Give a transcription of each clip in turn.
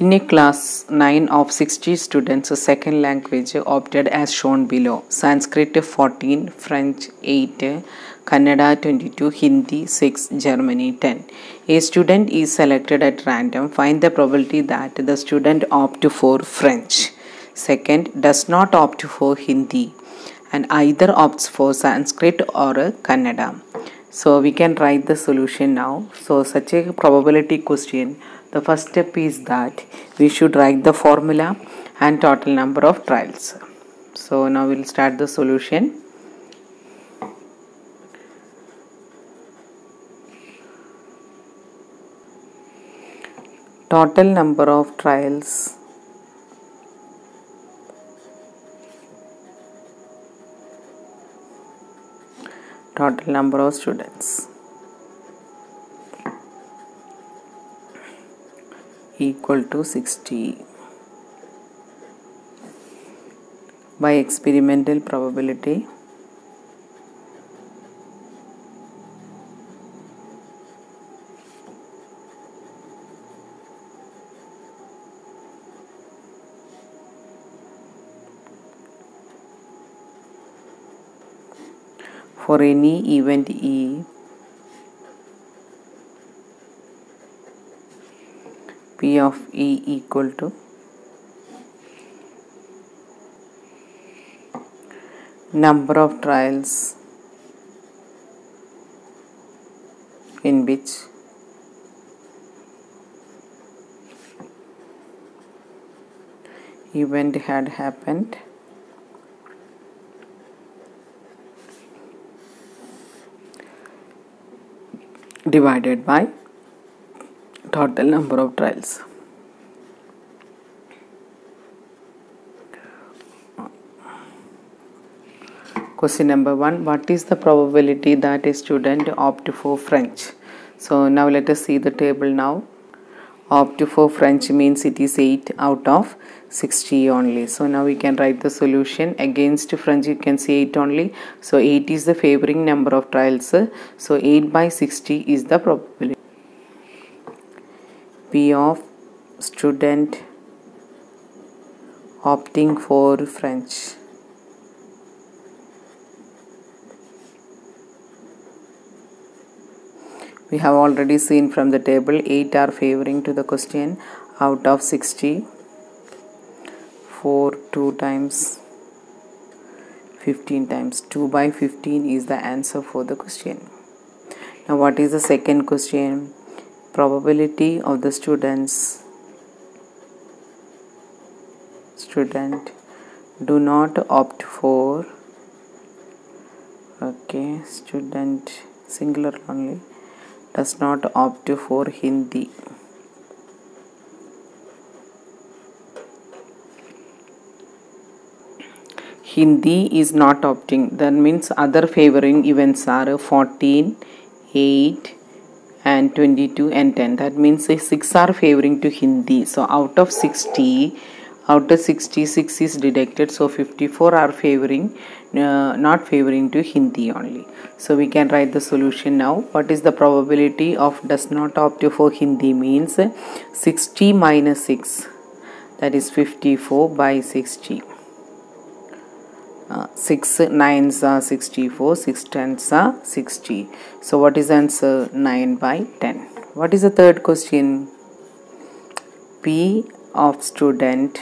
In a class 9 of 60 students, a second language opted as shown below. Sanskrit 14, French 8, Kannada 22, Hindi 6, Germany 10. A student is selected at random. Find the probability that the student opts for French. Second, does not opt for Hindi, and either opts for Sanskrit or Kannada. So we can write the solution now. So such a probability question, the first step is that we should write the formula and total number of trials. So now we'll start the solution. Total number of trials total number of students equal to 60 by experimental probability for any event E, P of E equal to number of trials in which event had happened divided by total number of trials. Question number 1. What is the probability that a student opt for French? So now let us see the table now. Opt for French means it is 8 out of 60 only. So now we can write the solution. Against French you can see 8 only. So 8 is the favoring number of trials. So 8 by 60 is the probability. P of student opting for French. We have already seen from the table 8 are favoring to the question out of 60. 4 2 times 15 times 2 by 15 is the answer for the question. Now what is the second question? Probability of the student do not opt for student singular only does not opt for Hindi. Hindi is not opting. That means other favoring events are 14, 8 and 22 and 10. That means 6 are favoring to Hindi. So out of 60, 6 is deducted. So 54 are favoring, not favoring to Hindi only. So we can write the solution now. What is the probability of does not opt for Hindi means 60 minus 6, that is 54 by 60. 6 9s are 64, 6 10s are 60. So what is the answer? 9 by 10. What is the third question? P of student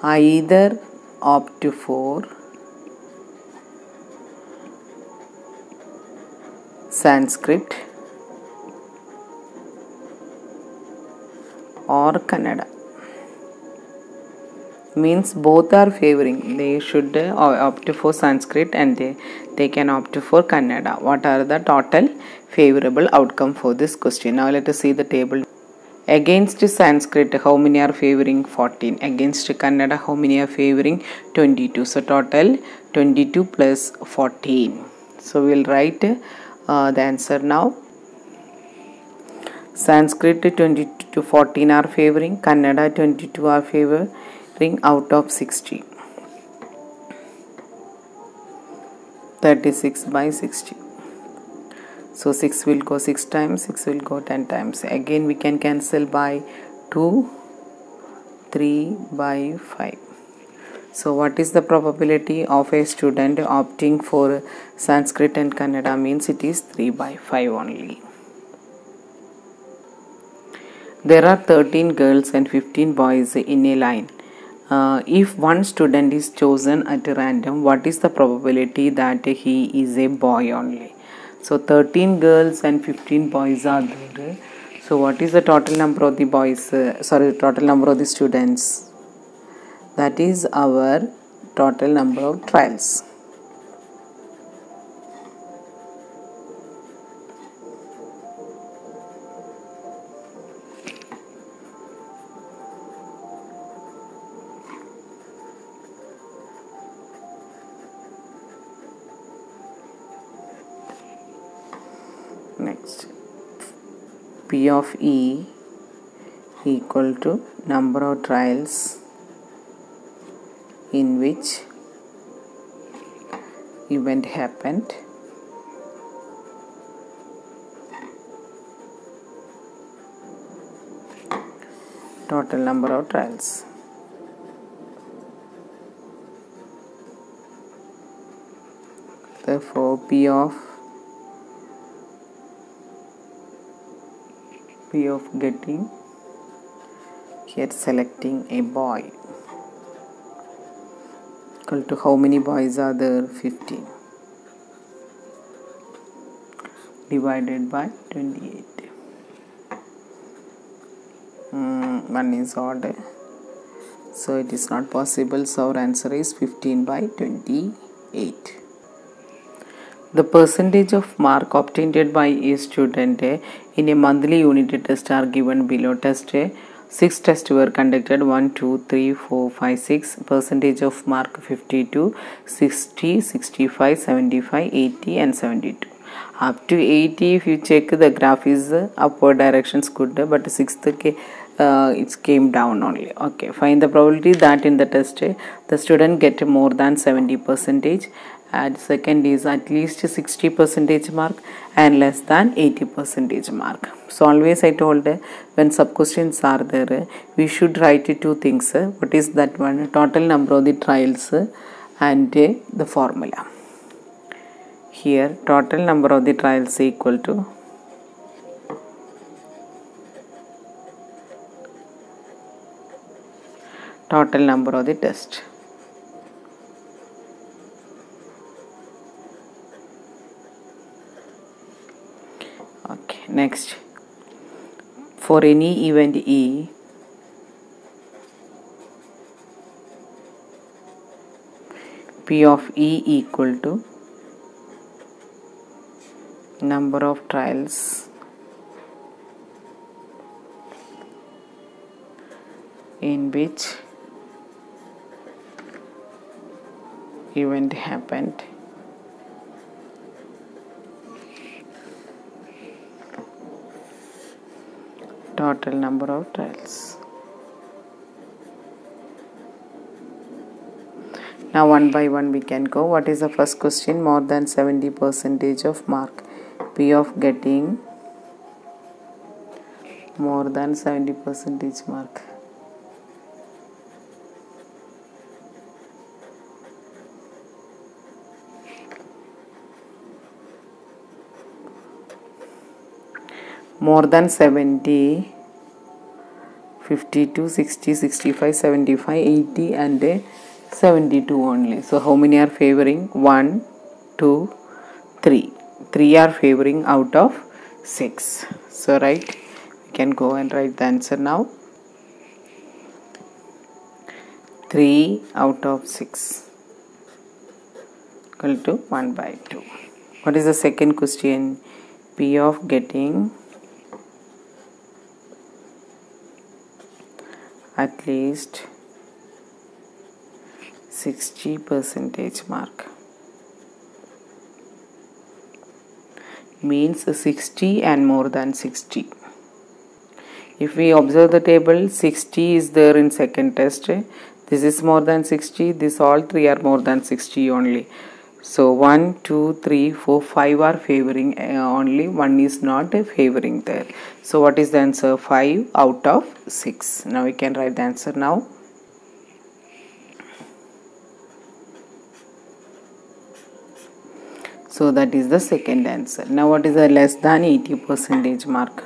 either opt for Sanskrit or Kannada. Means both are favoring. They should opt for Sanskrit and they can opt for Kannada. What are the total favorable outcome for this question? Now let us see the table. Against Sanskrit, how many are favoring? 14. Against Kannada, how many are favoring? 22. So total 22 plus 14. So we will write the answer now. Sanskrit 22 to 14 are favoring, Kannada 22 are favoring out of 60. 36 by 60. So 6 will go 6 times, 6 will go 10 times. Again we can cancel by 2, 3 by 5. So what is the probability of a student opting for Sanskrit and Kannada? Means it is 3 by 5 only. There are 13 girls and 15 boys in a line. If one student is chosen at random, what is the probability that he is a boy only? So 13 girls and 15 boys are there. So what is the total number of the boys? Total number of the students. That is our total number of trials. Next, P of E equal to number of trials in which event happened total number of trials. Therefore P of getting, here selecting a boy, equal to how many boys are there? 15 divided by 28. One is odd, so it is not possible. So our answer is 15 by 28. The percentage of mark obtained by a student in a monthly unit test are given below. Test 6 tests were conducted: 1, 2, 3, 4, 5, 6. Percentage of mark 52, 60, 65, 75, 80 and 72. Up to 80, if you check, the graph is upward directions good, but 6th it came down only. Okay, find the probability that in the test the student get more than 70%, and second is at least 60% mark and less than 80% mark. So always I told, when sub questions are there, we should write two things. What is that one? Total number of the trials and the formula. Here total number of the trials equal to total number of the test. Okay, next, for any event E, P of E equal to number of trials in which event happened total number of trials. Now one by one we can go. What is the first question? More than 70% of mark. P of getting more than 70% mark. More than 70, 52, 60, 65, 75, 80 and 72 only. So how many are favoring? 1, 2, 3. 3 are favoring out of 6. So right, we can go and write the answer now. 3 out of 6 equal to 1 by 2. What is the second question? P of getting at least 60% mark. Means 60 and more than 60. If we observe the table, 60 is there in second test. This is more than 60. This all three are more than 60 only. So 1, 2, 3, 4, 5 are favoring, only 1 is not favoring there. So what is the answer? 5 out of 6. Now we can write the answer now. So that is the second answer. Now what is the less than 80% mark?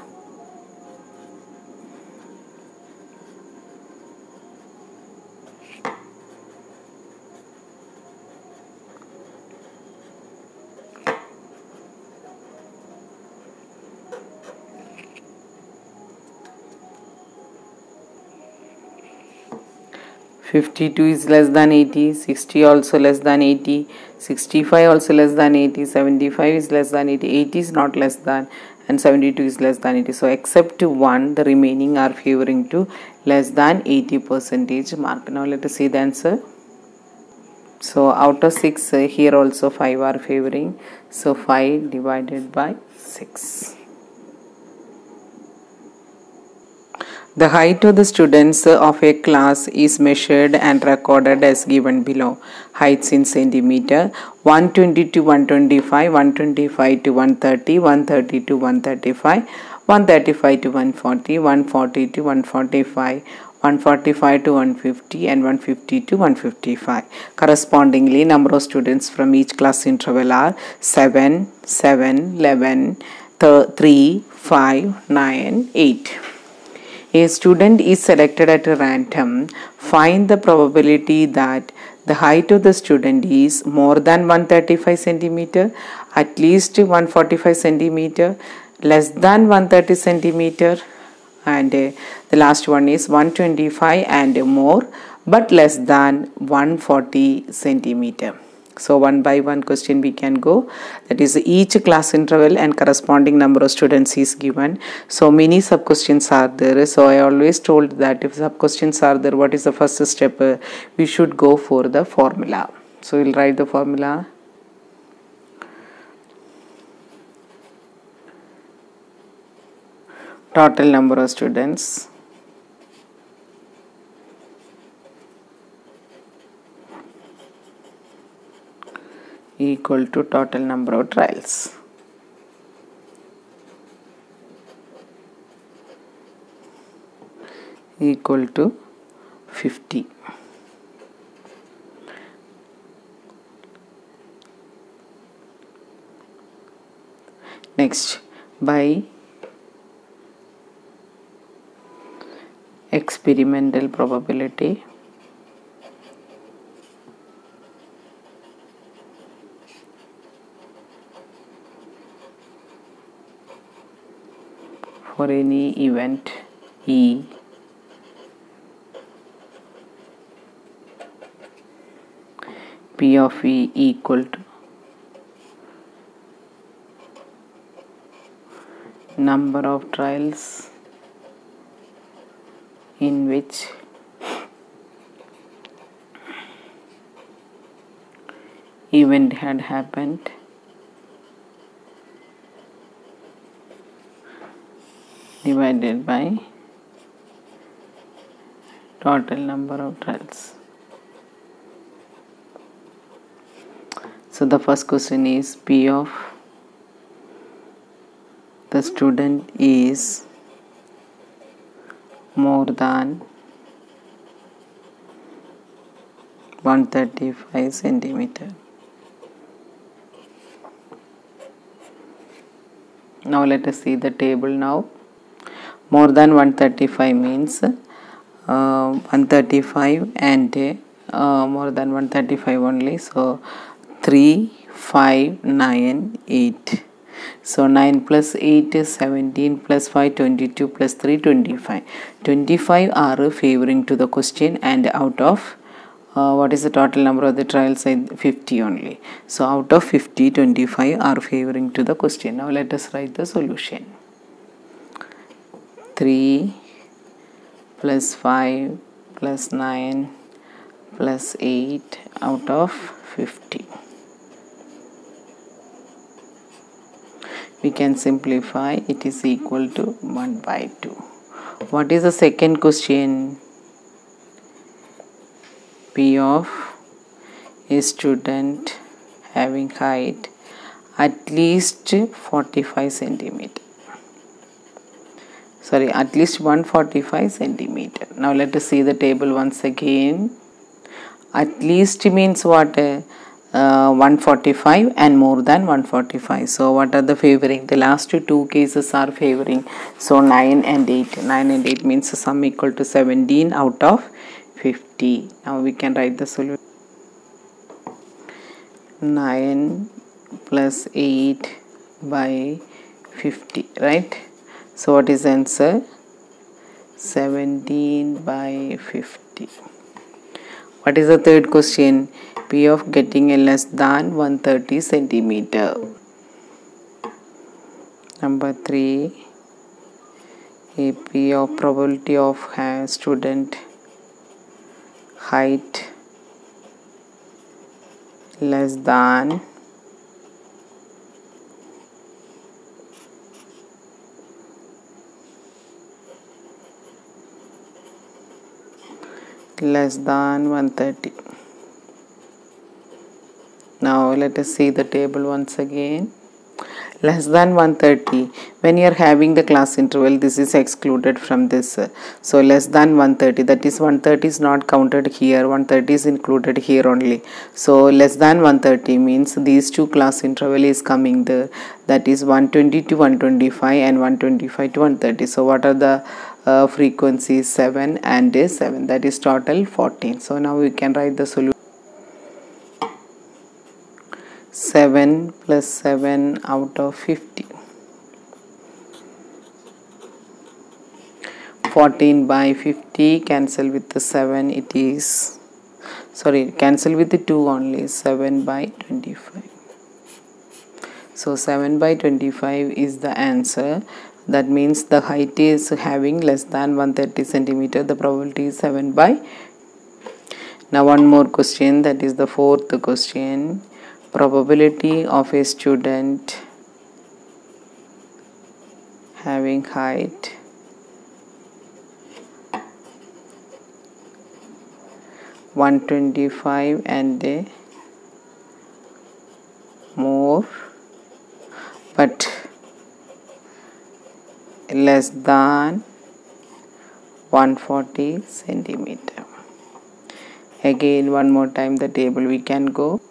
(52) is less than 80, 60 also less than 80, 65 also less than 80, 75 is less than 80, 80 is not less than, and 72 is less than 80. So except 1, the remaining are favoring to less than 80% mark. Now let us see the answer. So out of 6, here also 5 are favoring. So 5 divided by 6. The height of the students of a class is measured and recorded as given below. Heights in centimeter: 120 to 125, 125 to 130, 130 to 135, 135 to 140, 140 to 145, 145 to 150, and 150 to 155. Correspondingly, number of students from each class interval are 7, 7, 11, 3, 5, 9, 8. A student is selected at random. Find the probability that the height of the student is more than 135 centimeter, at least 145 centimeter, less than 130 centimeter, and the last one is 125 and more, but less than 140 centimeter. So one by one question we can go. That is, each class interval and corresponding number of students is given. So many sub questions are there. So I always told that if sub questions are there, what is the first step? We should go for the formula. So we'll write the formula. Total number of students equal to total number of trials. Equal to 50. Next, by experimental probability, for any event E, P of E equal to number of trials in which event had happened divided by total number of trials. So the first question is P of the student is more than 135 centimeter. Now let us see the table now. More than 135 means 135 and more than 135 only. So 3, 5, 9, 8. So 9 plus 8 is 17 plus 5 22 plus 3 25. 25 are favoring to the question, and out of what is the total number of the trials? 50 only. So out of 50, 25 are favoring to the question. Now let us write the solution. 3 plus 5 plus 9 plus 8 out of 50. We can simplify, it is equal to 1 by 2. What is the second question? P of a student having height at least 45 centimeter. Sorry, at least 145 centimeter. Now let us see the table once again. At least means what? 145 and more than 145. So what are the favoring? The last two cases are favoring. So 9 and 8. 9 and 8 means sum equal to 17 out of 50. Now we can write the solution. 9 plus 8 by 50, right? So what is the answer? 17 by 50. What is the third question? P of getting a less than 130 centimeter. Number 3. A P of probability of student height less than 130. Now let us see the table once again. Less than 130, when you are having the class interval, this is excluded from this. So less than 130, that is 130 is not counted here, 130 is included here only. So less than 130 means these two class interval is coming there, that is 120 to 125 and 125 to 130. So what are the frequencies? 7 and 7, that is total 14. So now we can write the solution. 7 plus 7 out of 50. 14 by 50, cancel with the 7, it is, sorry, cancel with the 2 only, 7 by 25. So 7 by 25 is the answer. That means the height is having less than 130 centimeter. The probability is 7 by. Now one more question, that is the fourth question. Probability of a student having height (125) and more, but less than 140 centimeter. Again, one more time the table we can go.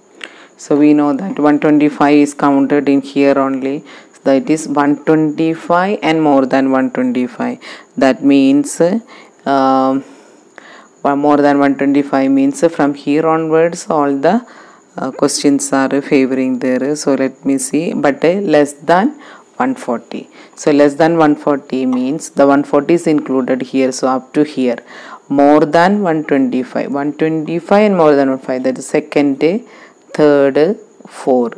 So we know that 125 is counted in here only. So that is 125 and more than 125. That means more than 125 means from here onwards all the questions are favoring there. So let me see. But less than 140. So less than 140 means the 140 is included here. So up to here. More than 125. 125 and more than 125. That is second, third, 4.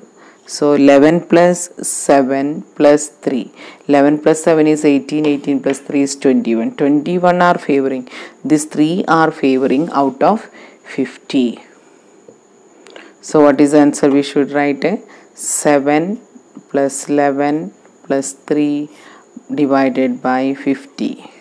So 11 plus 7 plus 3. 11 plus 7 is 18. 18 plus 3 is 21. 21 are favoring. These 3 are favoring out of 50. So what is the answer? We should write 7 plus 11 plus 3 divided by 50.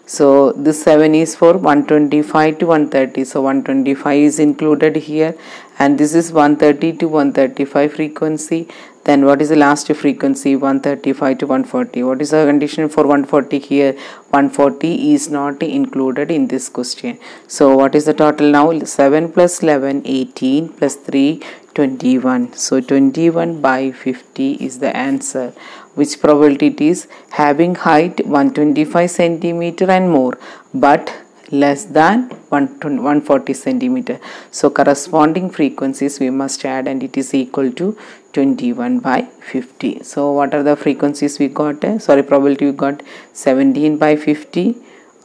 So this 7 is for 125 to 130. So 125 is included here, and this is 130 to 135 frequency. Then what is the last frequency? 135 to 140. What is the condition for 140 here? 140 is not included in this question. So what is the total now? 7 plus 11, 18 plus 3, 21. So 21 by 50 is the answer. Which probability it is? Having height 125 centimeter and more, but less than 140 centimeter. So corresponding frequencies we must add, and it is equal to 21 by 50. So what are the frequencies we got? Probability we got 17 by 50.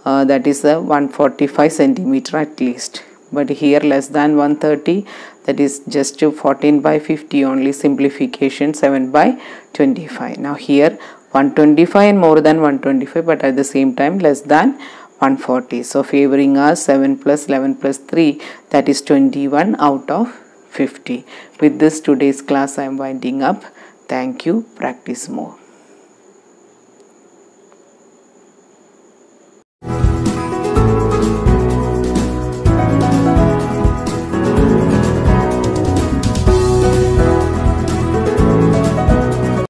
That is 145 centimeter at least. But here less than 130, that is just 14 by 50 only, simplification 7 by 25. Now here 125 and more than 125, but at the same time less than 140. So favoring us 7 plus 11 plus 3, that is 21 out of 50. With this today's class I am winding up. Thank you. Practice more.